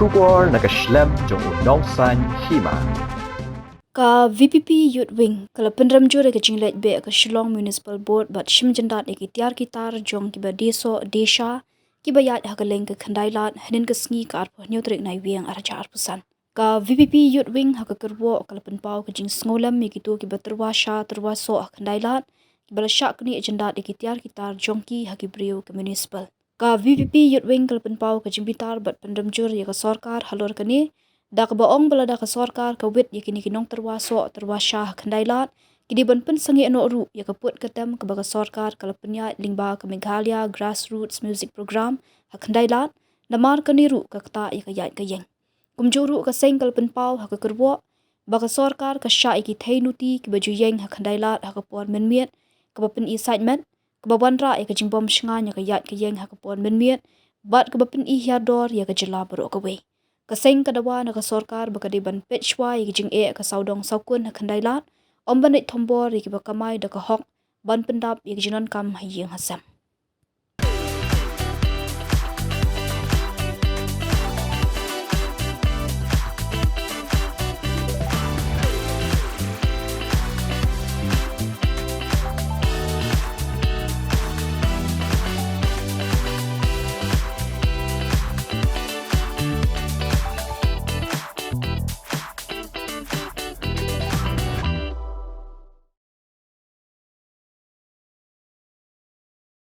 Shubor nakaslem jong unong san Hima. Ka VPP Youth Wing kala Pynrem jure ke Jingeh be ka Shillong Municipal Board bat shim jandat ki tiar kitar jong kiba deso desha kiba yat hakaleng ke Khyndailad hanin ke sngi ka arpo nyotrik nai wiang arja arpusan ka VPP Youth Wing hakakerwo kala penpau ke jing sngolam mi kitu kiba terwasha terwaso Khyndailad kiba syak ni jandat ki tiar kitar jongki hakibrio ke municipal ka VPP Youth Wing kala penpau ke jimbitar bat Pynrem jure ya ka sarkar halor kani dak baong belada ka sarkar ka wit yakini kinong terwaso terwasha Khyndailad kidi banpen sangi ano ru ya ka put ketem ka baga sarkar kala penya lingba ka Meghalaya grassroots music program Khyndailad namar ka niru ka kta ya ka yat ka yeng kumjuru ka seng kala penpau ha ka kerwo baga sarkar ka sha iki thainuti ki baju yeng Khyndailad ha ka pon menmiet ka bapen excitement ka bawanra ya ka jingbom shngan ya ka yat ka yeng ha ka pon menmiet bat ka bapen I hiador ya ka jela baro ka we kaseng kadawa na ka sarkar bakadiban Peit Shwa Jingeh ka saudong saukun Khyndailad ombanit Thombor ki Kamai da ka hok ban pendap jinon kam hayeng hasam